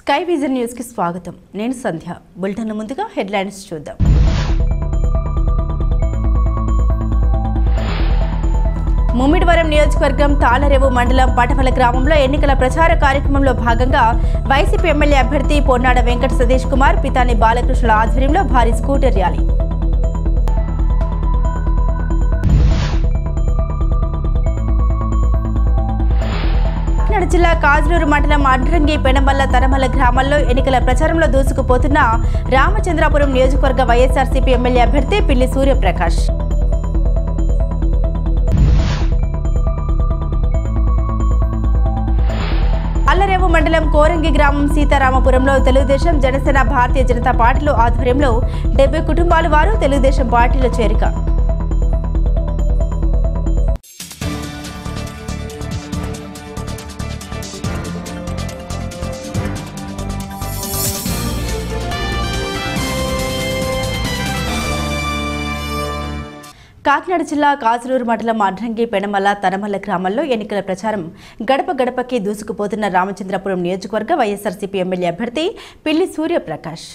Sky vision news కి స్వాగతం. నేను సంధ్య. బులెటిన్ ముందుగా హెడ్లైన్స్ చూద్దాం. ముమ్మిడివరం నియోజకవర్గం తాళరేవు మండలం పటమల గ్రామంలో ఎన్నికల ప్రచార కార్యక్రమంలో భాగంగా వైసీపీ ఎమ్మెల్యే అభ్యర్థి పొన్నాడ వెంకట సతీష్ కుమార్ పితాని బాలకృష్ణుల ఆధ్వర్యంలో భారీ స్కూటర్ ర్యాలీ. కాకినాడ జిల్లా కాజులూరు మండలం అడ్రంగి పెనమల్ల తనమల్ల గ్రామాల్లో ఎన్నికల ప్రచారంలో దూసుకుపోతున్న రామచంద్రాపురం నియోజకవర్గ వైఎస్ఆర్సీపీ ఎమ్మెల్యే అభ్యర్థి పిల్లి సూర్యప్రకాష్. అల్లరేవు మండలం కోరంగి గ్రామం సీతారామపురంలో తెలుగుదేశం జనసేన భారతీయ జనతా పార్టీల ఆధ్వర్యంలో 70 కుటుంబాల వారు తెలుగుదేశం పార్టీలో చేరిక. కాకినాడ జిల్లా కాజులూరు మండలం అడ్రంగి పెనమల్ల తనమల్ల గ్రామాల్లో ఎన్నికల ప్రచారం గడప గడపకి దూసుకుపోతున్న రామచంద్రపురం నియోజకవర్గ వైఎస్ఆర్సీపీ ఎమ్మెల్యే అభ్యర్థి పిల్లి సూర్యప్రకాష్.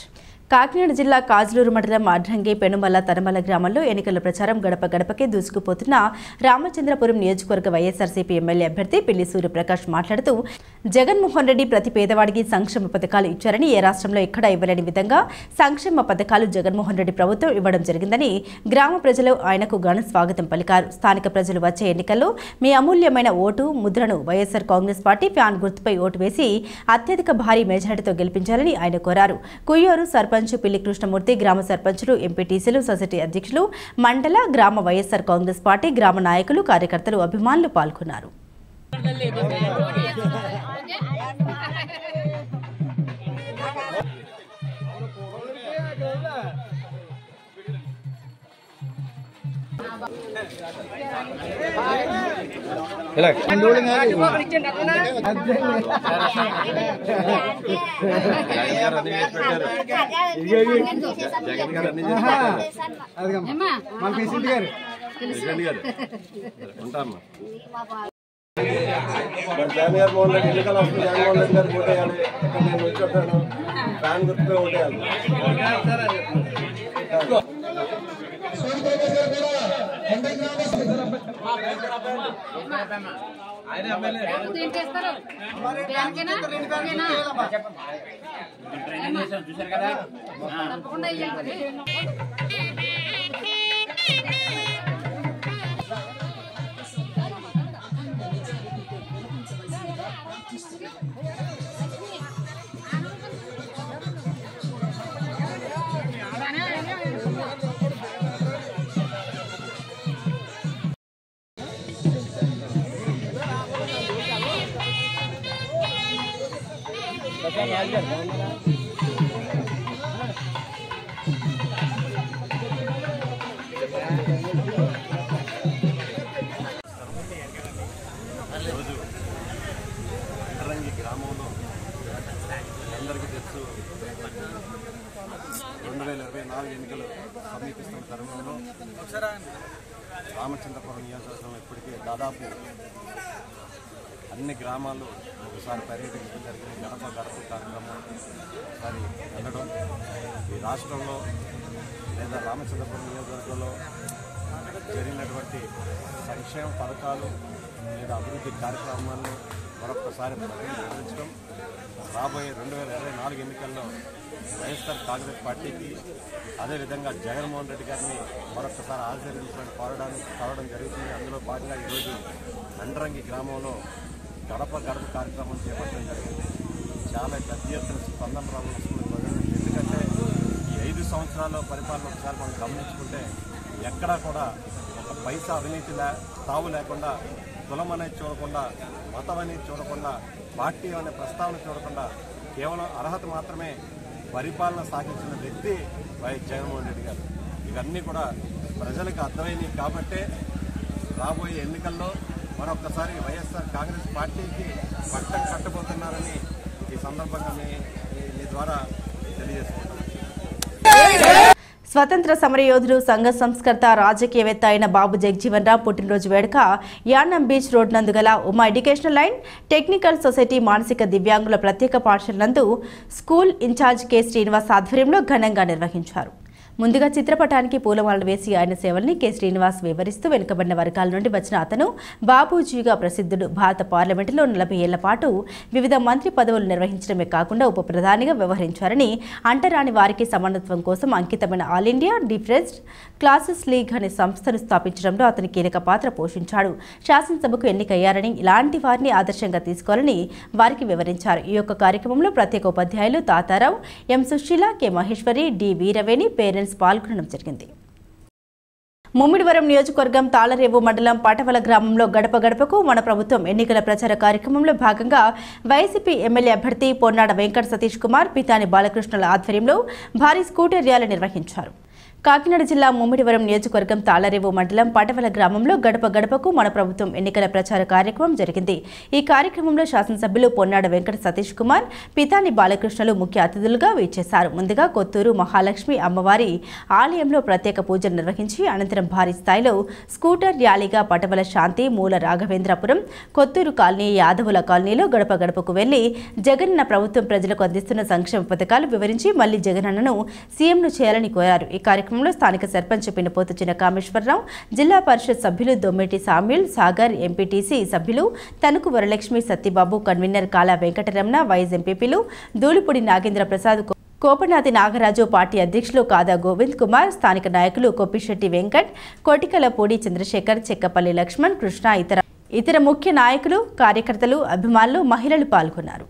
కాకినాడ జిల్లా కాజులూరు మండలం అడ్రంగి పెనుమల్ల తనమల్ల గ్రామాల్లో ఎన్నికల ప్రచారం గడప గడపకే దూసుకుపోతున్న రామచంద్రపురం నియోజకవర్గ వైఎస్ఆర్సీపీ ఎమ్మెల్యే అభ్యర్థి పిల్లి సూర్యప్రకాష్ మాట్లాడుతూ జగన్మోహన్ రెడ్డి ప్రతి పేదవాడికి సంక్షేమ పథకాలు ఇచ్చారని, ఏ రాష్ట్రంలో ఎక్కడా ఇవ్వలేని విధంగా సంక్షేమ పథకాలు జగన్మోహన్ రెడ్డి ప్రభుత్వం ఇవ్వడం జరిగిందని గ్రామ ప్రజలు ఆయనకు ఘన స్వాగతం పలికారు. స్థానిక ప్రజలు వచ్చే ఎన్నికల్లో మీ అమూల్యమైన ఓటు ముద్రను వైఎస్ఆర్ కాంగ్రెస్ పార్టీ ఫ్యాన్ గుర్తుపై ఓటు వేసి అత్యధిక భారీ మెజారిటీతో గెలిపించాలని ఆయన కోరారు. కుయ్యూరు సర్పంచ్ పిల్లి కృష్ణమూర్తి, గ్రామ సర్పంచులు, ఎంపీటీసీలు, సొసైటీ అధ్యక్షులు, మండల గ్రామ వైఎస్ఆర్ కాంగ్రెస్ పార్టీ గ్రామ నాయకులు, కార్యకర్తలు, అభిమానులు పాల్గొన్నారు. జగన్మోహన్ రెడ్డి ఎన్నికలు వస్తుంది. జగన్మోహన్ రెడ్డి గారు ఓటేయాలి. నేను వచ్చాను ఫ్యాన్ గుర్తుపై ఓటేయాలి. చూసారు కదా. ఈరోజు అడ్రంగి గ్రామంలో అందరికీ తెలుసు 2024 ఎన్నికలు సమీపిస్తున్న తరుణంలో రామచంద్రపురం నియోజకవర్గం ఇప్పటికే దాదాపు అన్ని గ్రామాలు ఒకసారి పర్యటించడం జరిగింది. గడప గడప కార్యక్రమం ఒకసారి వెళ్ళడం ఈ రాష్ట్రంలో లేదా రామచంద్రపురం నియోజకవర్గంలో జరిగినటువంటి సంక్షేమ పథకాలు లేదా అభివృద్ధి కార్యక్రమాలను మరొకసారి ప్రకటించడం, రాబోయే 2024 ఎన్నికల్లో వైఎస్ఆర్ కాంగ్రెస్ పార్టీకి అదేవిధంగా జగన్మోహన్ రెడ్డి గారిని మరొకసారి ఆశీర్వదించడానికి కోరడం జరుగుతుంది. అందులో భాగంగా ఈరోజు అండ్రంగి గ్రామంలో గడప గడప కార్యక్రమం చేపట్టడం జరిగింది. చాలా పెద్ద ఎత్తున స్పందన రావడం వస్తుంది. ఎందుకంటే ఈ 5 సంవత్సరాల పరిపాలన ఒకసారి మనం గమనించుకుంటే ఎక్కడా కూడా ఒక పైసా అవినీతి తావు లేకుండా, కులం అనేది చూడకుండా, మతం అనేది చూడకుండా, పార్టీ అనే ప్రస్తావన చూడకుండా కేవలం అర్హత మాత్రమే పరిపాలన సాగించిన వ్యక్తి వైఎస్ జగన్మోహన్ రెడ్డి గారు. ఇవన్నీ కూడా ప్రజలకు అర్థమైనవి కాబట్టే రాబోయే ఎన్నికల్లో మరొకసారి వైఎస్ఆర్ కాంగ్రెస్ పార్టీకి పట్టం కట్టబోతున్నారని ఈ సందర్భంగా మీ ద్వారా తెలియజేసుకుంటున్నాను. స్వతంత్ర సమరయోధుడు సంఘ సంస్కర్త రాజకీయవేత్త అయిన బాబు జగజీవన్ రామ్ పుట్టినరోజు వేడుక యానం బీచ్ రోడ్ నందు గల Uma educational line technical society మానసిక దివ్యాంగుల ప్రత్యేక పాఠశాల నందు స్కూల్ ఇన్ఛార్జ్ కె శ్రీనివాస్ ఆధ్వర్యంలో ఘనంగా నిర్వహించారు. ముందుగా చిత్రపటానికి పూలమాలలు వేసి ఆయన సేవల్ని కె శ్రీనివాస్ వివరిస్తూ వెనుకబడిన వర్గాల నుండి వచ్చిన అతను బాబూజీగా ప్రసిద్ధుడు. భారత పార్లమెంటులో 40 ఏళ్ల పాటు వివిధ మంత్రి పదవులు నిర్వహించడమే కాకుండా ఉప ప్రధానిగా వ్యవహరించారని, అంటరాని వారికి సమానత్వం కోసం అంకితమైన ఆల్ ఇండియా డిఫరెన్స్డ్ క్లాసెస్ లీగ్ అనే సంస్థను స్థాపించడంలో అతను కీలక పాత్ర పోషించాడు. శాసనసభకు ఎన్నికయ్యారని, ఇలాంటి వారిని ఆదర్శంగా తీసుకోవాలని వారికి వివరించారు. ఈ యొక్క కార్యక్రమంలో ప్రత్యేక ఉపాధ్యాయులు Tatarao, M Susheela, K Maheshwari, D Veeraveni parents పాల్గొనడం జరిగింది. ముమ్మిడివరం నియోజకవర్గం తాళరేవు మండలం పాటవల గ్రామంలో గడప గడపకు మన ప్రభుత్వం ఎన్నికల ప్రచార కార్యక్రమంలో భాగంగా వైసీపీ ఎమ్మెల్యే అభ్యర్థి పొన్నాడ వెంకట సతీష్ కుమార్, పితాని బాలకృష్ణుల ఆధ్వర్యంలో భారీ స్కూటర్ ర్యాలీ నిర్వహించారు. కాకినాడ జిల్లా ముమ్మిడివరం నియోజకవర్గం తాళరేవు మండలం పాటవల గ్రామంలో గడప గడపకు మన ప్రభుత్వం ఎన్నికల ప్రచార కార్యక్రమం జరిగింది. ఈ కార్యక్రమంలో శాసనసభ్యులు పొన్నాడ వెంకట సతీష్ కుమార్, పితాని బాలకృష్ణులు ముఖ్య అతిథులుగా వీచేశారు. ముందుగా కొత్తూరు మహాలక్ష్మి అమ్మవారి ఆలయంలో ప్రత్యేక పూజలు నిర్వహించి అనంతరం భారీ స్థాయిలో స్కూటర్ ర్యాలీగా పటవల శాంతి, మూల రాఘవేంద్రపురం, కొత్తూరు కాలనీ, యాదవుల కాలనీలో గడప గడపకు వెళ్లి జగనన్న ప్రభుత్వం ప్రజలకు అందిస్తున్న సంక్షేమ పథకాలు వివరించి మళ్లీ జగనన్నను సీఎంను చేయాలని కోరారు. ఈ కార్యక్రమంలో స్థానిక సర్పంచ్ పినపోతు చిన్న కామేశ్వరరావు, జిల్లా పరిషత్ సభ్యులు దొమ్మెటి సామ్యుల్, సాగర్ ఎంపీటీసీ సభ్యులు తణుకు వరలక్ష్మి, సత్యబాబు, కన్వీనర్ కాలా వెంకటరమణ, వైస్ ఎంపీపీలు దూలిపూడి నాగేంద్ర ప్రసాద్, కోపనాథి నాగరాజు, పార్టీ అధ్యక్షులు కాదా గోవింద్ కుమార్, స్థానిక నాయకులు కొప్పిశెట్టి వెంకట్, కోటికలపూడి చంద్రశేఖర్, చెక్కపల్లి లక్ష్మణ్, కృష్ణ, ఇతర ముఖ్య నాయకులు, కార్యకర్తలు, అభిమానులు, మహిళలు పాల్గొన్నారు.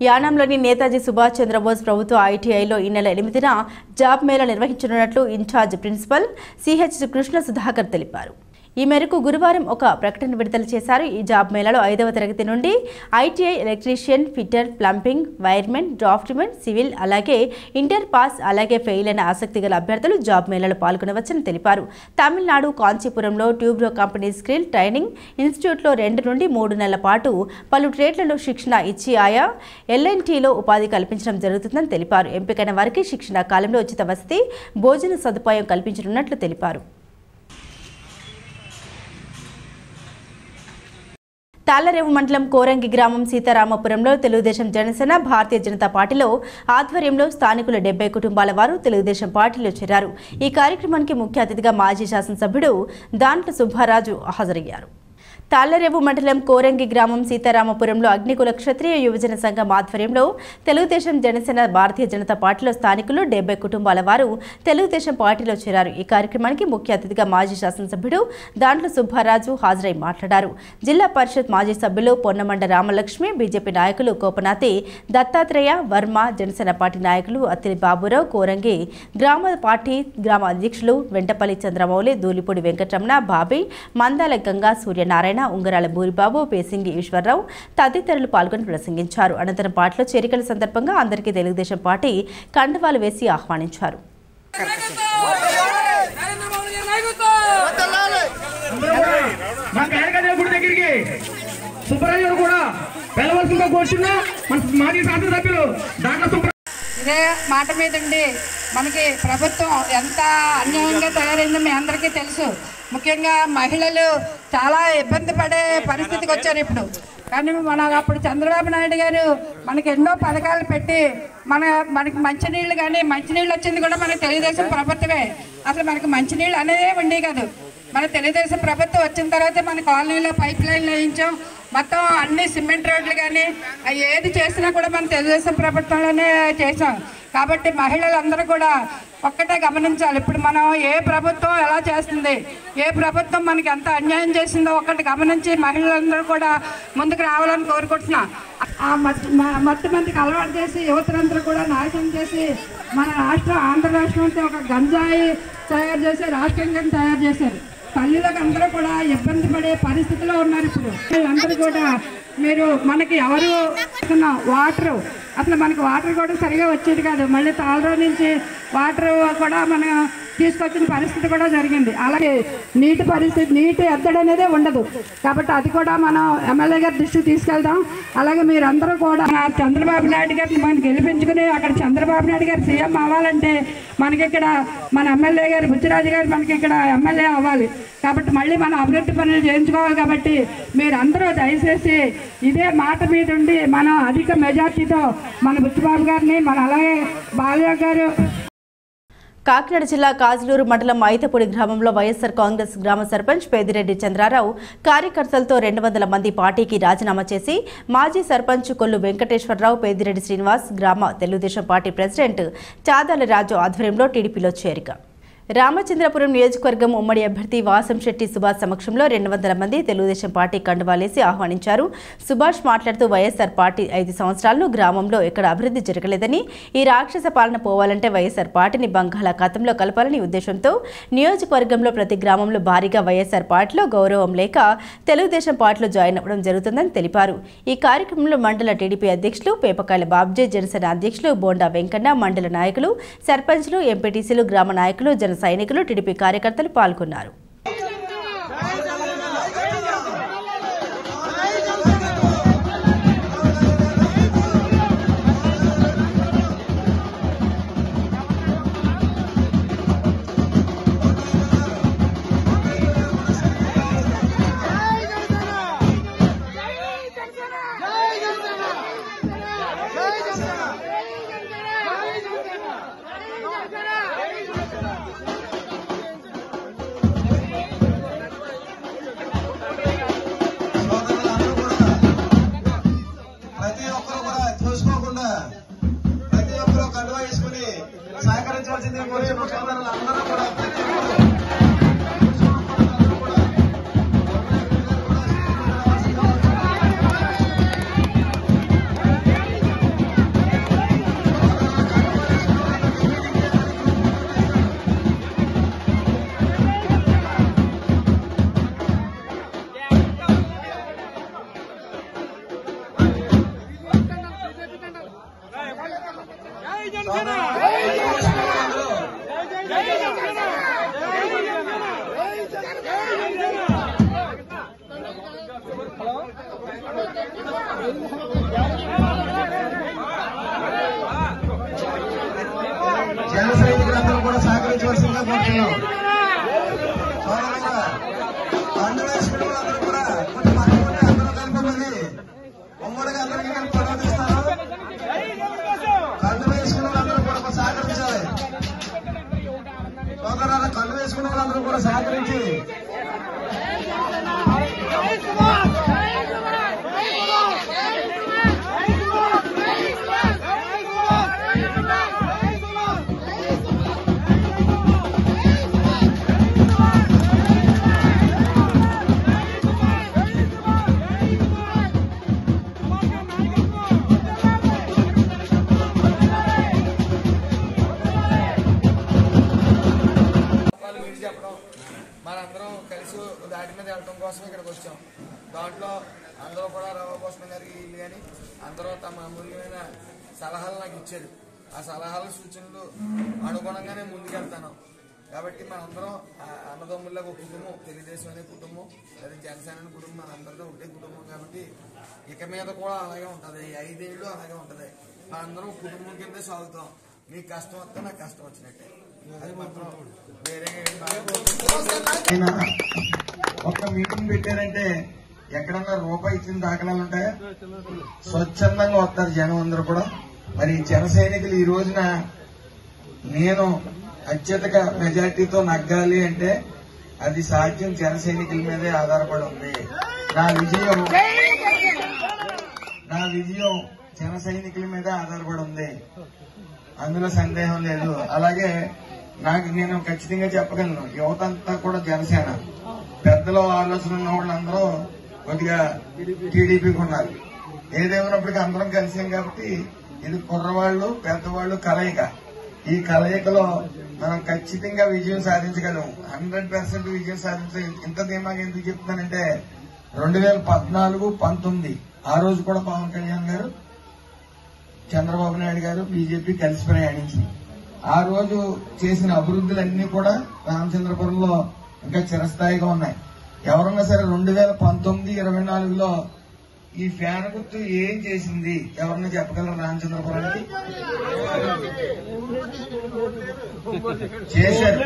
యానాంలోని నేతాజీ సుభాష్ చంద్రబోస్ ప్రభుత్వ ఐటీఐలో ఈ నెల 8న జాబ్ మేళా నిర్వహించనున్నట్లు incharge principal CH Krishna Sudhakar తెలిపారు. ఈ మేరకు గురువారం ఒక ప్రకటన విడుదల చేశారు. ఈ జాబ్ మేళాలో 5వ తరగతి నుండి ITI electrician, fitter, plumbing, wiremen, draughtsmen, civil, అలాగే ఇంటర్ పాస్, అలాగే ఫెయిల్ అయిన ఆసక్తి గల అభ్యర్థులు జాబ్ మేళాలో పాల్గొనవచ్చని తెలిపారు. తమిళనాడు కాంచీపురంలో ట్యూబ్రో కంపెనీ స్కిల్ ట్రైనింగ్ ఇన్స్టిట్యూట్లో 2 నుండి 3 నెలల పాటు పలు ట్రేడ్లలో శిక్షణ ఇచ్చి ఆయా ఎల్ఎన్టీలో ఉపాధి కల్పించడం జరుగుతుందని తెలిపారు. ఎంపికైన వారికి శిక్షణ కాలంలో ఉచిత వసతి, భోజన సదుపాయం కల్పించనున్నట్లు తెలిపారు. తాళ్లరేవు మండలం కోరంగి గ్రామం సీతారామపురంలో తెలుగుదేశం, జనసేన, భారతీయ జనతా పార్టీలో ఆధ్వర్యంలో స్థానికుల 70 కుటుంబాల వారు తెలుగుదేశం పార్టీలో చేరారు. ఈ కార్యక్రమానికి ముఖ్య అతిథిగా మాజీ శాసనసభ్యుడు దాంట్ల సుబ్బారాజు హాజరయ్యారు. తాళ్లరేవు మండలం కోరంగి గ్రామం సీతారామపురంలో అగ్నికుల క్షత్రియ యువజన సంఘం ఆధ్వర్యంలో తెలుగుదేశం, జనసేన, భారతీయ జనతా పార్టీలో స్థానికులు 70 కుటుంబాల వారు తెలుగుదేశం పార్టీలో చేరారు. ఈ కార్యక్రమానికి ముఖ్య అతిథిగా మాజీ శాసనసభ్యుడు దాంట్ల సుబ్బారాజు హాజరై మాట్లాడారు. జిల్లా పరిషత్ మాజీ సభ్యులు పొన్నమండ రామలక్ష్మి, బీజేపీ నాయకులు కోపనాతి దత్తాత్రేయ వర్మ, జనసేన పార్టీ నాయకులు అత్తిలి బాబురావు, కోరంగి గ్రామ పార్టీ గ్రామ అధ్యక్షులు వెంటపల్లి చంద్రమౌళి, దూలిపూడి వెంకటరమణ, బాబీ, మందాల గంగా, సూర్యనారాయణ, సత్యనారాయణ, ఉంగరాల బూరిబాబు, పేసింగి ఈశ్వరరావు తదితరులు పాల్గొని ప్రసంగించారు. అనంతరం పాటలో చేరికల సందర్భంగా అందరికీ తెలుగుదేశం పార్టీ కండువాలు వేసి ఆహ్వానించారు. ఇదే మాట మీద ఉండి మనకి ప్రభుత్వం ఎంత అన్యాయంగా తయారైందో మీ అందరికీ తెలుసు. ముఖ్యంగా మహిళలు చాలా ఇబ్బంది పడే పరిస్థితికి వచ్చారు ఇప్పుడు. కానీ అప్పుడు చంద్రబాబు నాయుడు గారు మనకి ఎన్నో పథకాలు పెట్టి మనకి మంచినీళ్ళు కానీ మంచినీళ్ళు వచ్చింది కూడా మన తెలుగుదేశం ప్రభుత్వమే. అసలు మనకి మంచినీళ్ళు అనేదే ఉండే కాదు. మన తెలుగుదేశం ప్రభుత్వం వచ్చిన తర్వాత మన కాలనీలో పైప్ లైన్లు వేయించాం. మొత్తం అన్ని సిమెంట్ రోడ్లు కానీ ఏది చేసినా కూడా మన తెలుగుదేశం ప్రభుత్వంలోనే చేసాం. కాబట్టి మహిళలందరూ కూడా ఒక్కటే గమనించాలి. ఇప్పుడు మనం ఏ ప్రభుత్వం ఎలా చేస్తుంది, ఏ ప్రభుత్వం మనకి ఎంత అన్యాయం చేసిందో ఒక్కటి గమనించి మహిళలందరూ కూడా ముందుకు రావాలని కోరుకుంటున్నాం. మట్టి మందికి అలవాటు చేసి యువతలందరూ కూడా నాశనం చేసి మన రాష్ట్రం ఆంధ్ర రాష్ట్రం ఒక గంజాయి తయారు చేసి రాష్ట్రంగా తయారు చేశారు. పల్లెలకు అందరూ కూడా ఇబ్బంది పడే పరిస్థితిలో ఉన్నారు. ఇప్పుడు అందరూ కూడా మీరు మనకి ఎవరు వాటరు అసలు మనకి వాటర్ కూడా సరిగా వచ్చేది కాదు. మళ్ళీ తాళరో నుంచి వాటర్ కూడా మనం తీసుకొచ్చిన పరిస్థితి కూడా జరిగింది. అలాగే నీటి పరిస్థితి, నీటి ఎద్దడి అనేదే ఉండదు. కాబట్టి అది కూడా మనం ఎమ్మెల్యే గారి దృష్టికి తీసుకెళ్తాం. అలాగే మీరందరూ కూడా చంద్రబాబు నాయుడు గారిని మనం గెలిపించుకుని అక్కడ చంద్రబాబు నాయుడు గారు సీఎం అవ్వాలంటే మనకి ఇక్కడ మన ఎమ్మెల్యే గారు బుచ్చిరాజు గారు మనకి ఇక్కడ ఎమ్మెల్యే అవ్వాలి. కాబట్టి మళ్ళీ మనం అభివృద్ధి పనులు చేయించుకోవాలి. కాబట్టి మీరందరూ దయచేసి ఇదే మాట మీద ఉండి మనం అధిక మెజార్టీతో మన బుచ్చిబాబు గారిని మన అలాగే బాలయ్య గారు. కాకినాడ జిల్లా కాజులూరు మండలం ఐతపూడి గ్రామంలో వైఎస్ఆర్ కాంగ్రెస్ గ్రామ సర్పంచ్ పేదిరెడ్డి చంద్రారావు కార్యకర్తలతో 200 మంది పార్టీకి రాజీనామా చేసి మాజీ సర్పంచ్ కొల్లు వెంకటేశ్వరరావు, పేదిరెడ్డి శ్రీనివాస్ గ్రామ తెలుగుదేశం పార్టీ ప్రెసిడెంట్ చాదాల రాజు ఆధ్వర్యంలో టీడీపీలో చేరిక. రామచంద్రపురం నియోజకవర్గం ఉమ్మడి అభ్యర్థి వాసంశెట్టి సుభాష్ సమక్షంలో 200 మంది తెలుగుదేశం పార్టీ కండువాలేసి ఆహ్వానించారు. సుభాష్ మాట్లాడుతూ వైఎస్ఆర్ పార్టీ 5 సంవత్సరాలను గ్రామంలో ఎక్కడ అభివృద్ధి జరగలేదని, ఈ రాక్షస పాలన పోవాలంటే వైఎస్ఆర్ పార్టీని బంగాళాఖాతంలో కలపాలని ఉద్దేశంతో నియోజకవర్గంలో ప్రతి గ్రామంలో భారీగా వైఎస్ఆర్ పార్టీలో గౌరవం లేక తెలుగుదేశం పార్టీలో జాయిన్ అవ్వడం జరుగుతుందని తెలిపారు. ఈ కార్యక్రమంలో మండల టీడీపీ అధ్యక్షులు పేపకాయల బాబ్జీ, జనసేన అధ్యక్షులు బోండా వెంకన్న, మండల నాయకులు, సర్పంచ్లు, ఎంపీటీసీలు, గ్రామ నాయకులు, జన సైనికులు, టీడీపీ కార్యకర్తలు పాల్గొన్నారు. జన సైనికులందరూ కూడా సహకరించవలసిందిగా కోరుతున్నాం. పండు వేసుకునే వాళ్ళందరూ కూడా కొంచెం పట్టుకుంటే అందరూ కలుపుకొని ఉమ్మడిగా అందరికీ కలిపి ప్రవర్తిస్తారు. కండు వేసుకునే వాళ్ళందరూ కూడా సహకరించాలి. సోదరాలు కండు వేసుకునే వాళ్ళందరూ కూడా సహకరించి మనందరం కలిసి దాటి మీద వెళ్ళడం కోసం ఇక్కడికి వచ్చాం. దాంట్లో అందరూ కూడా రామకృష్ణ గారికి వీళ్ళు కానీ అందరూ తమ అమూల్యమైన సలహాలు నాకు ఇచ్చారు. ఆ సలహాలు సూచనలు అనుగుణంగానే ముందుకెళ్తాను. కాబట్టి మనందరం అన్నదమ్ముల్లో ఒక కుటుంబం, తెలుగుదేశం అనే కుటుంబం, లేదా జనసేన అనే కుటుంబం, మనందరితో ఒకటే కుటుంబం. కాబట్టి ఇక మీద కూడా అలాగే ఉంటుంది, 5 ఏళ్ళు అలాగే ఉంటుంది. మనందరం కుటుంబం కింద సాగుతాం. మీకు కష్టం వస్తే నాకు కష్టం వచ్చినట్టే. అది మాత్రం వేరే ఒక్క మీటింగ్ పెట్టారంటే ఎక్కడన్నా రూపాయి ఇచ్చిన దాఖలాలు ఉంటాయా? స్వచ్ఛందంగా వస్తారు జనం అందరూ కూడా. మరి జన సైనికులు ఈ రోజున నేను అత్యధిక మెజార్టీతో నగ్గాలి అంటే అది సాధ్యం జన సైనికుల మీదే ఆధారపడి ఉంది. నా విజయం జన సైనికుల మీదే ఆధారపడి ఉంది, అందులో సందేహం లేదు. అలాగే నేను ఖచ్చితంగా చెప్పగలను, యువత అంతా కూడా జనసేన, పెద్దల ఆలోచన ఉన్న వాళ్ళందరూ కొద్దిగా టీడీపీకి ఉన్నారు. ఏదేమైనప్పటికీ అందరం కలిసాం కాబట్టి ఇది కుర్రవాళ్లు పెద్దవాళ్లు కలయిక. ఈ కలయికలో మనం ఖచ్చితంగా విజయం సాధించగలం, 100% విజయం సాధించగలం. ఇంత ధీమాగా ఎందుకు చెప్తున్నానంటే 2014-19 ఆ రోజు కూడా పవన్ కళ్యాణ్ గారు, చంద్రబాబు నాయుడు గారు, బీజేపీ కలిసి ప్రయాణించింది. ఆ రోజు చేసిన అభివృద్ధులన్నీ కూడా రామచంద్రపురంలో ఇంకా చిరస్థాయిగా ఉన్నాయి. ఎవరన్నా సరే 2019-24లో ఈ ఫ్యాన్ గుర్తు ఏం చేసింది ఎవరన్నా చెప్పగలరు? రామచంద్రపురానికి చేశారు,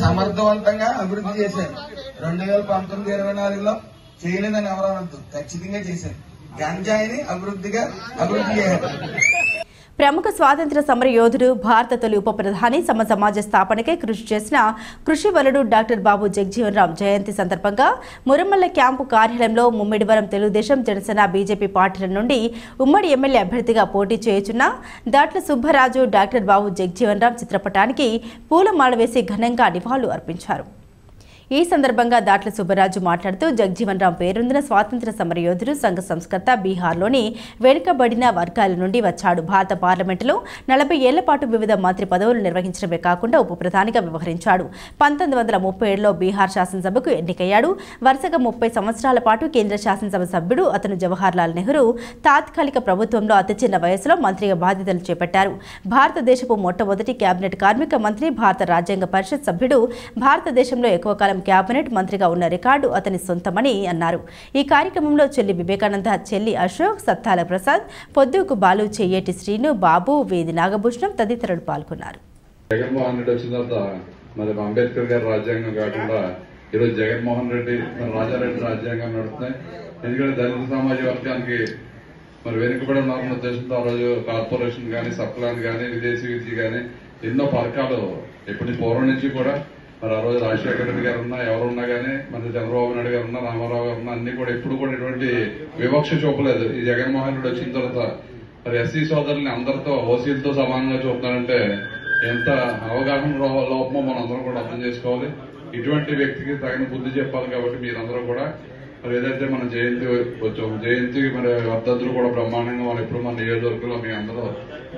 సమర్థవంతంగా అభివృద్ధి చేశారు. 2019-24లో చేయలేదని ఎవరనద్దు, ఖచ్చితంగా చేశారు. గంజాయిని అభివృద్ధి చేశారు. ప్రముఖ స్వాతంత్ర సమర యోధుడు, భారత తొలి ఉప ప్రధాని, సమాజ స్థాపనకై కృషి చేసిన కృషివలుడు డాక్టర్ బాబు జగజ్జీవన్ రామ్ జయంతి సందర్భంగా మురమల్ల క్యాంపు కార్యాలయంలో ముమ్మిడివరం తెలుగుదేశం, జనసేన, బీజేపీ పార్టీల నుండి ఉమ్మడి ఎమ్మెల్యే అభ్యర్థిగా పోటీ చేయుచున్న దాట్ల సుబ్బరాజు డాక్టర్ బాబు జగజ్జీవన్ రామ్ చిత్రపటానికి పూలమాల వేసి ఘనంగా నివాళులు అర్పించారు. ఈ సందర్భంగా దాట్ల సుబ్బరాజు మాట్లాడుతూ జగజ్జీవన్ రామ్ పేరొందిన స్వాతంత్ర సమరయోధుడు, సంఘ సంస్కర్త, బీహార్లోని వెనుకబడిన వర్గాల నుండి వచ్చాడు. భారత పార్లమెంటులో 40 ఏళ్ల పాటు వివిధ మంత్రి పదవులు నిర్వహించడమే కాకుండా ఉప ప్రధానిగా వ్యవహరించాడు. 1937లో బీహార్ శాసనసభకు ఎన్నికయ్యాడు. వరుసగా 30 సంవత్సరాల పాటు కేంద్ర శాసనసభ సభ్యుడు. అతను జవహర్లాల్ నెహ్రూ తాత్కాలిక ప్రభుత్వంలో అతి చిన్న వయసులో మంత్రిగా బాధ్యతలు చేపట్టారు. భారతదేశపు మొట్టమొదటి కేబినెట్ కార్మిక మంత్రి, భారత రాజ్యాంగ పరిషత్ సభ్యుడు, భారతదేశంలో ఎక్కువ కాలం కేబినెట్ మంత్రిగా ఉన్న రికార్డు అతని సొంతమని అన్నారు. ఈ కార్యక్రమంలో చెల్లి వివేకానంద, చెల్లి అశోక్, సత్తాల ప్రసాద్, పొద్దుకు బాలు, చెయ్యేటి శ్రీను, బాబు, వేది నాగభూషణం తదితరులు పాల్గొన్నారు. జగన్మోహన్ రెడ్డి వచ్చిన తర్వాత మరి అంబేద్కర్ గారి రాజ్యాంగం కాకుండా ఈరోజు జగన్మోహన్ రెడ్డి రాజారెడ్డి రాజ్యాంగం నడుస్తున్నాయి. ఎందుకంటే దళిత సమాజ వర్గానికి మరి వెనుకబడి ఉన్నారన్న ఉద్దేశంతో ఆ రోజు కార్పొరేషన్ కానీ, సప్లాన్ కానీ, విదేశీ విద్య కానీ ఎన్నో పథకాలు ఎప్పటి పూర్వం నుంచి కూడా మరి ఆ రోజు రాజశేఖర రెడ్డి గారు ఉన్నా, ఎవరున్నా కానీ, మరి చంద్రబాబు నాయుడు గారు ఉన్నా, రామారావు గారు ఉన్నా, అన్ని కూడా ఎప్పుడు కూడా ఎటువంటి వివక్ష చూపలేదు. ఈ జగన్మోహన్ రెడ్డి వచ్చిన తర్వాత మరి ఎస్సీ సోదరుల్ని అందరితో ఓసీలతో సమానంగా చూపుతానంటే ఎంత అవగాహన లోపమో మనందరం కూడా అర్థం చేసుకోవాలి. ఇటువంటి వ్యక్తికి తగిన బుద్ధి చెప్పాలి. కాబట్టి మీరందరూ కూడా మరి ఏదైతే మన జయంతి వచ్చాము, జయంతి మరి వర్ధంతులు కూడా బ్రహ్మాండంగా మనం ఎప్పుడు మన నియోజకవర్గంలో మీ అందరూ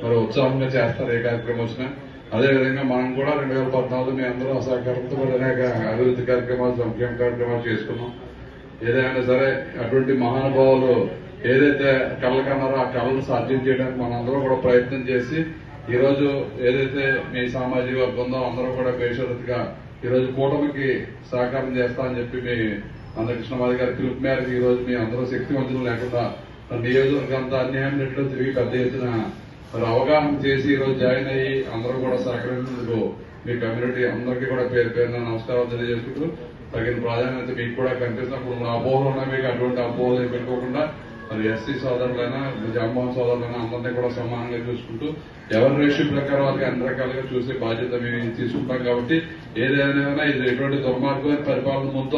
మరి ఉత్సాహంగా చేస్తారు ఏ కార్యక్రమం వచ్చినా. అదేవిధంగా మనం కూడా 2014 మీ అందరూ సహకారంతో అనేక అభివృద్ధి కార్యక్రమాలు, సంక్షేమ కార్యక్రమాలు చేసుకున్నాం. ఏదైనా సరే అటువంటి మహానుభావులు ఏదైతే కళలు కన్నారో ఆ కళలు సాధ్యం చేయడానికి మనందరూ కూడా ప్రయత్నం చేసి ఈరోజు ఏదైతే మీ సామాజిక వర్గంలో అందరూ కూడా బేషరతుగా ఈరోజు కూటమికి సహకారం చేస్తా అని చెప్పి మీ అందకృష్ణమాది గారి పిలుపు మేరకు ఈరోజు మీ అందరూ శక్తివంతులు లేకుండా నియోజకవర్గం అంతా అన్యాయం రెట్లు తిరిగి పెద్ద ఎత్తున మరి అవగాహన చేసి ఈరోజు జాయిన్ అయ్యి అందరూ కూడా సహకరించేందుకు మీ కమ్యూనిటీ అందరికీ కూడా పేరు పేరున నమస్కారం తెలియజేసుకుంటూ తగిన ప్రాధాన్యత మీకు కూడా కనిపిస్తున్నప్పుడు అపోహలు ఉన్నాయి. మీకు అటువంటి అపోహలు పెట్టుకోకుండా మరి ఎస్సీ సోదరులైనా, జగన్మోహన్ సోదరులైనా అందరినీ కూడా సమానంగా చూసుకుంటూ ఎవరి రేషియో ప్రకారం వాళ్ళకి అన్ని రకాలుగా చూసే బాధ్యత మేము తీసుకుంటాం. కాబట్టి ఏదైనా ఇది ఎటువంటి దుర్మార్గమైన పరిపాలన ముందు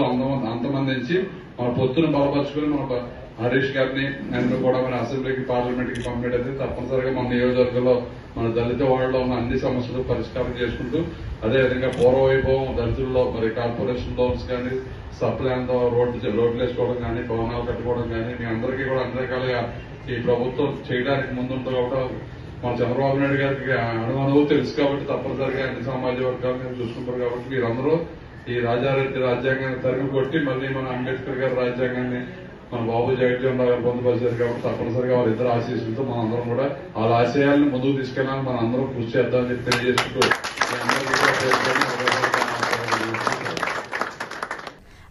అంతమందించి మన పొత్తును బలపరుచుకుని మన హరీష్ గారిని నేను కూడా మన అసెంబ్లీకి, పార్లమెంట్ కి పంపేటైతే తప్పనిసరిగా మన నియోజకవర్గంలో మన దళిత వాళ్ళలో ఉన్న అన్ని సమస్యలు పరిష్కారం చేసుకుంటూ అదేవిధంగా పూర్వవైభవం దళితుల్లో మరి కార్పొరేషన్ లోన్స్ కానీ, సప్లాన్తో రోడ్లు వేసుకోవడం కానీ, భవనాలు కట్టుకోవడం కానీ మీ అందరికీ కూడా అన్ని రకాలుగా ఈ ప్రభుత్వం చేయడానికి ముందుంటుంది. కాబట్టి మన చంద్రబాబు నాయుడు గారికి అణువు తెలుసు కాబట్టి తప్పనిసరిగా అన్ని సామాజిక వర్గాలు మీరు చూసుకుంటారు. కాబట్టి మీరందరూ ఈ రాజారెడ్డి రాజ్యాంగాన్ని తరిమి కొట్టి మళ్ళీ మన అంబేద్కర్ గారి రాజ్యాంగాన్ని మన బాబు జగజ్జీవన్ రావు గారు పొందుపరిచారు కాబట్టి తప్పనిసరిగా వాళ్ళిద్దరు ఆశీస్సులతో మన అందరం కూడా వాళ్ళ ఆశయాలను ముందుకు తీసుకెళ్ళాలని మన అందరం కృషి చేద్దామని చెప్పి తెలియజేసుకుంటూ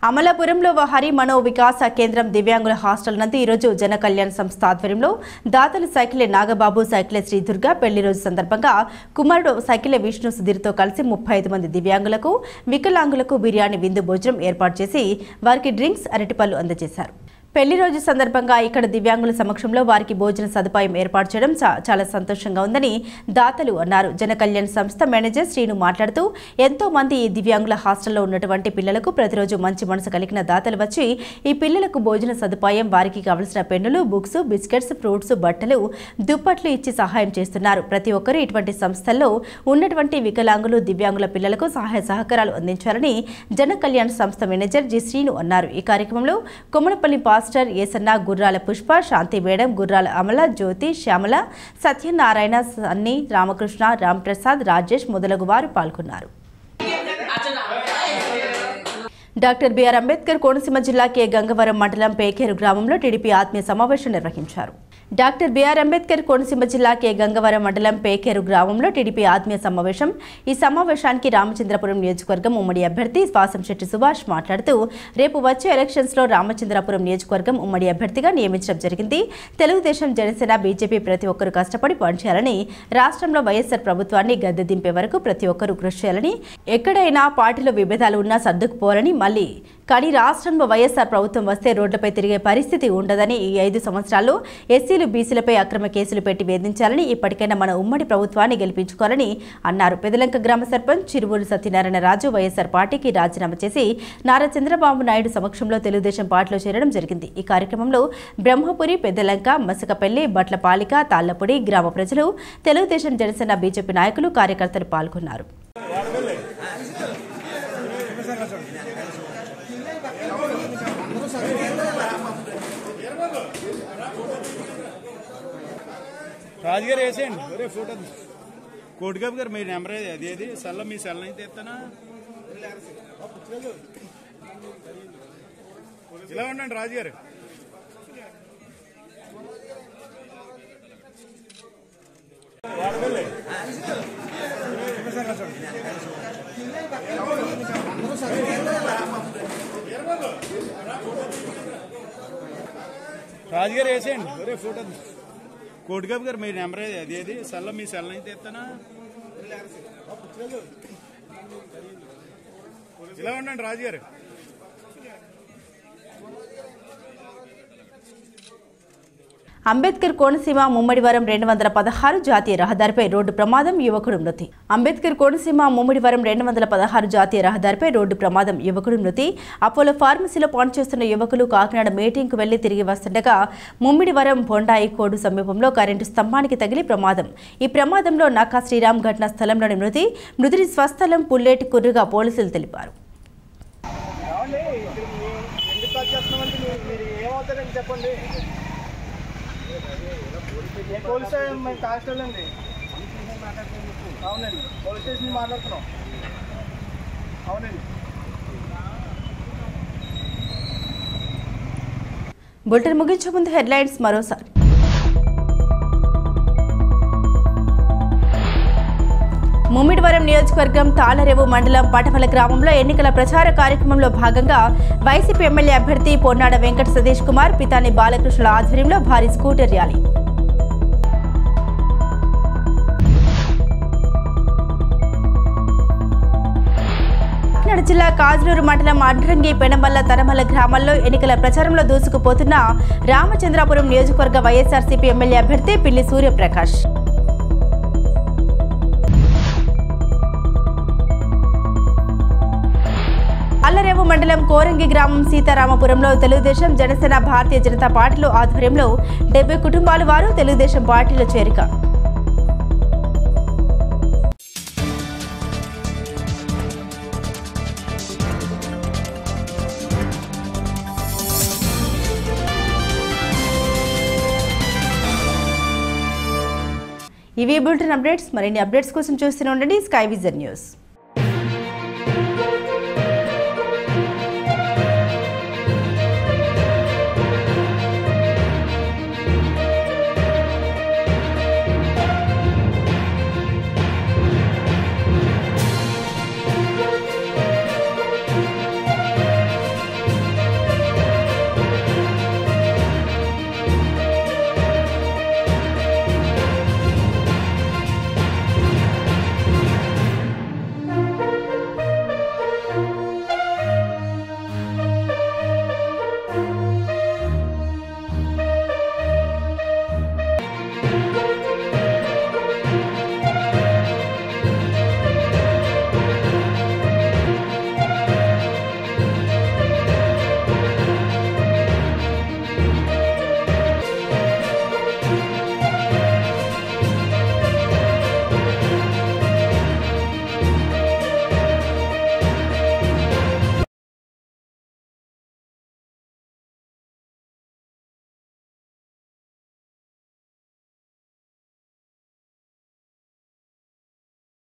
అమలాపురంలో హరి మనో వికాస కేంద్రం దివ్యాంగుల హాస్టల్ నందు ఈరోజు జన కళ్యాణ సంస్థ ఆధ్వర్యంలో దాతలు సైకిలే నాగబాబు సైకిలే శ్రీదుర్గ పెళ్లి రోజు సందర్భంగా కుమారుడు సైకిలే విష్ణు సుధీర్తో కలిసి 35 మంది దివ్యాంగులకు వికలాంగులకు బిర్యానీ విందు భోజనం ఏర్పాటు చేసి వారికి డ్రింక్స్ అరటిపళ్ళు అందజేశారు. పెళ్లి రోజు సందర్భంగా ఇక్కడ దివ్యాంగుల సమక్షంలో వారికి భోజన సదుపాయం ఏర్పాటు చేయడం చాలా సంతోషంగా ఉందని దాతలు అన్నారు. జన కళ్యాణ సంస్థ మేనేజర్ శ్రీను మాట్లాడుతూ ఎంతో మంది ఈ దివ్యాంగుల హాస్టల్లో ఉన్నటువంటి పిల్లలకు ప్రతిరోజు మంచి మనసు కలిగిన దాతలు వచ్చి ఈ పిల్లలకు భోజన సదుపాయం వారికి కావలసిన పెన్నులు బుక్స్ బిస్కెట్స్ ఫ్రూట్స్ బట్టలు దుప్పట్లు ఇచ్చి సహాయం చేస్తున్నారు. ప్రతి ఒక్కరూ ఇటువంటి సంస్థల్లో ఉన్నటువంటి వికలాంగులు దివ్యాంగుల పిల్లలకు సహాయ సహకారాలు అందించాలని జన కళ్యాణ సంస్థ మేనేజర్ జి శ్రీను అన్నారు. ఈ కార్యక్రమంలో కొమ్మనపల్లి మాస్టర్ ఏసన్న గుర్రాల పుష్ప శాంతి మేడం గుర్రాల అమల జ్యోతి శ్యామల సత్యనారాయణ సన్ని రామకృష్ణ రాంప్రసాద్ రాజేష్ మొదలగు వారు పాల్గొన్నారు. డాక్టర్ బిఆర్ అంబేద్కర్ కోనసీమ జిల్లా కె గంగవరం మండలం పేకేరు గ్రామంలో టీడీపీ ఆత్మీయ సమావేశం నిర్వహించారు. డాక్టర్ బిఆర్ అంబేద్కర్ కోనసీమ జిల్లా కె గంగవరం మండలం పేకేరు గ్రామంలో టీడీపీ ఆత్మీయ సమావేశం. ఈ సమావేశానికి రామచంద్రపురం నియోజకవర్గం ఉమ్మడి అభ్యర్థి శ్వాసంశెట్టి సుభాష్ మాట్లాడుతూ రేపు వచ్చే ఎలక్షన్స్ లో రామచంద్రపురం నియోజకవర్గం ఉమ్మడి అభ్యర్థిగా నియమించడం జరిగింది. తెలుగుదేశం జనసేన బీజేపీ ప్రతి ఒక్కరూ కష్టపడి పనిచేయాలని, రాష్ట్రంలో వైఎస్ఆర్ ప్రభుత్వాన్ని గద్దె దింపే వరకు ప్రతి ఒక్కరూ కృషి చేయాలని, ఎక్కడైనా పార్టీలో విభేదాలు ఉన్నా సర్దుకుపోవాలని, మళ్ళీ కానీ రాష్ట్రంలో వైఎస్ఆర్ ప్రభుత్వం వస్తే రోడ్లపై తిరిగే పరిస్థితి ఉండదని, ఈ 5 సంవత్సరాల్లో ఎస్సీలు బీసీలపై అక్రమ కేసులు పెట్టి వేధించాలని, ఇప్పటికైనా మన ఉమ్మడి ప్రభుత్వాన్ని గెలిపించుకోవాలని అన్నారు. పెదలంక గ్రామ సర్పంచ్ చిరువూరు సత్యనారాయణ రాజు వైఎస్ఆర్ పార్టీకి రాజీనామా చేసి నారా చంద్రబాబు నాయుడు సమక్షంలో తెలుగుదేశం పార్టీలో చేరడం జరిగింది. ఈ కార్యక్రమంలో బ్రహ్మపురి, పెద్దలంక, మసకపల్లి, బట్లపాలిక, తాళ్లపూడి గ్రామ ప్రజలు, తెలుగుదేశం జనసేన బీజేపీ నాయకులు కార్యకర్తలు పాల్గొన్నారు. రాజుగారు వేసేయండి ఒరే ఫోటో కోటిగాబు గారు మీ నెంబర్ అదేది సెల్ మీ సెల్ అయితే ఇస్తానా ఇలా ఉండండి రాజుగారు. రాజుగారు వేసేయండి ఒరే ఫోటో కోటిగాబు గారు మీ నెంబర్ అదేది సెల్ మీ సెల్ అయితే ఇస్తానా ఇలా ఉండండి రాజుగారు. అంబేద్కర్ కోనసీమ ముమ్మడివరం 216 జాతీయ రహదారిపై రోడ్డు ప్రమాదం యువకుడు మృతి. అంబేద్కర్ కోనసీమ ముమ్మడివరం 216 జాతీయ రహదారిపై రోడ్డు ప్రమాదం యువకుడు మృతి. అపోలో ఫార్మసీలో పనిచేస్తున్న యువకులు కాకినాడ మీటింగ్కు వెళ్లి తిరిగి వస్తుండగా ముమ్మిడివరం బొండాయి కోడు సమీపంలో కరెంటు స్తంభానికి తగిలి ప్రమాదం. ఈ ప్రమాదంలో నక్కా శ్రీరామ్ ఘటనా స్థలంలోని మృతుడి స్వస్థలం పుల్లేటి కుర్రుగా పోలీసులు తెలిపారు. పోలీస్ మేము కానిస్టేబుల్ అండి. అవునండి, పోలీస్ స్టేషన్ మాట్లాడుతున్నాం. అవునండి. బులెటిన్ ముగించే ముందు హెడ్లైన్స్ మరోసారి. ముమ్మిడివరం నియోజకవర్గం తాళరేవు మండలం పటమల గ్రామంలో ఎన్నికల ప్రచార కార్యక్రమంలో భాగంగా వైసీపీ ఎమ్మెల్యే అభ్యర్థి పొన్నాడ వెంకట సతీష్ కుమార్ పితాని బాలకృష్ణుల ఆధ్వర్యంలో భారీ స్కూటర్ ర్యాలీ. కాకినాడ జిల్లా కాజులూరు మండలం అడ్రంగి పెనమల్ల తనమల్ల గ్రామాల్లో ఎన్నికల ప్రచారంలో దూసుకుపోతున్న రామచంద్రాపురం నియోజకవర్గ వైఎస్ఆర్సీపీ ఎమ్మెల్యే అభ్యర్థి పిల్లి సూర్యప్రకాష్. అల్లరేవు మండలం కోరంగి గ్రామం సీతారామపురంలో తెలుగుదేశం జనసేన భారతీయ జనతా పార్టీలో ఆధ్వర్యంలో 70 కుటుంబాల వారు తెలుగుదేశం పార్టీలో చేరిక. ఇవి బులెటిన్ అప్డేట్స్. మరిన్ని అప్డేట్స్ కోసం చూస్తూనే ఉండండి స్కై విజన్ న్యూస్.